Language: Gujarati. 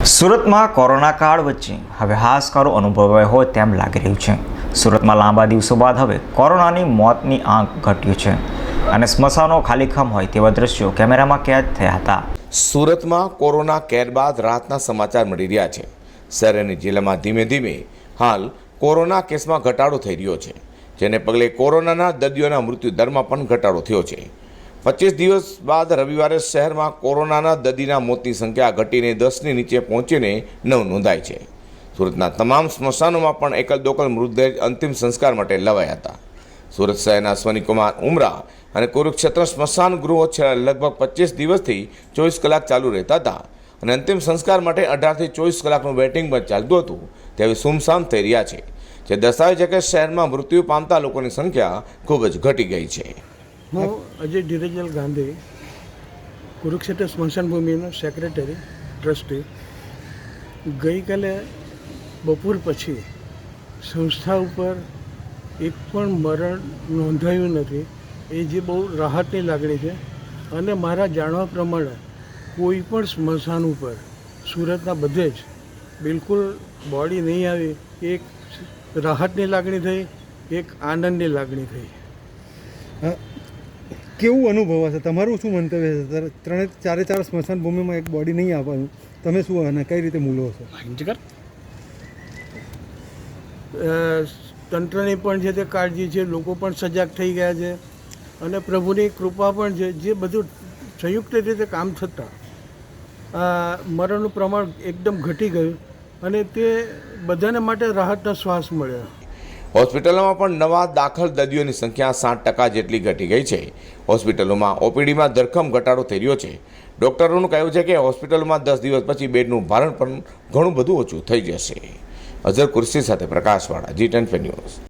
સુરતમાં કોરોના કાળ વચ્ચે હવે હાશકારો અનુભવાયો હોય તેમ લાગી રહ્યું છે। સુરતમાં લાંબા દિવસો બાદ હવે કોરોનાની મોતની આંક ઘટ્યું છે અને સ્મશાનો ખાલીખમ હોય તેવા દ્રશ્યો કેમેરામાં કેદ થયા હતા। સુરતમાં કોરોના કેર બાદ રાતના સમાચાર મળી રહ્યા છે। શહેરની જિલ્લામાં ધીમે ધીમે હાલ કોરોના કેસમાં ઘટાડો થઈ રહ્યો છે, જેને પગલે કોરોનાના દર્દીઓના મૃત્યુ દરમાં પણ ઘટાડો થયો છે। 25 દિવસ બાદ રવિવારે શહેરમાં કોરોનાના દર્દીના મોતની સંખ્યા ઘટીને 10ની નીચે પહોંચીને 9 નોંધાઈ છે। સુરતના તમામ સ્મશાનોમાં પણ એકલ દોકલ મૃતદેહ અંતિમ સંસ્કાર માટે લવાયા હતા। સુરત શહેરના અશ્વનીકુમાર ઉમરા અને કુરુક્ષેત્ર સ્મશાન ગૃહો છેલ્લા લગભગ 25 દિવસથી 24 કલાક ચાલુ રહેતા હતા અને અંતિમ સંસ્કાર માટે 18થી 24 કલાકનું વેઇટિંગ પણ ચાલતું હતું। તે સુમસામ થઈ રહ્યા છે, જે દર્શાવે છે કે શહેરમાં મૃત્યુ પામતા લોકોની સંખ્યા ખૂબ જ ઘટી ગઈ છે। હું અજય ધીરેજલ ગાંધી, કુરુક્ષેત્ર સ્મશાન ભૂમિનો સેક્રેટરી ટ્રસ્ટી। ગઈકાલે બપોર પછી સંસ્થા ઉપર એક પણ મરણ નોંધાયું નથી, એ જે બહુ રાહતની લાગણી છે। અને મારા જાણવા પ્રમાણે કોઈ પણ સ્મશાન ઉપર સુરતના બધે જ બિલકુલ બોડી નહીં આવી, એક રાહતની લાગણી થઈ, એક આનંદની લાગણી થઈ। કેવું અનુભવ હશે? તમારું શું મંતવ્ય છે? 3-4 સ્મશાન ભૂમિમાં એક બોડી નહીં આવવાનું, તમે શું અને કઈ રીતે મૂલો હશો? તંત્રની પણ છે તે કાળજી છે, લોકો પણ સજાગ થઈ ગયા છે અને પ્રભુની કૃપા પણ છે। જે બધું સંયુક્ત રીતે કામ થતાં મરણનું પ્રમાણ એકદમ ઘટી ગયું અને તે બધાને માટે રાહતનો શ્વાસ મળ્યો। હોસ્પિટલોમાં પણ નવા દાખલ દર્દીઓની સંખ્યા 60% જેટલી ઘટી ગઈ છે। હોસ્પિટલોમાં ઓપીડીમાં ધરખમ ઘટાડો થઈ રહ્યો છે। ડોક્ટરોનું કહેવું છે કે હોસ્પિટલોમાં 10 દિવસ પછી બેડનું ભારણ પણ ઘણું બધું ઓછું થઈ જશે। અઝર કુર્સી સાથે પ્રકાશવાળા, G10 ન્યૂઝ।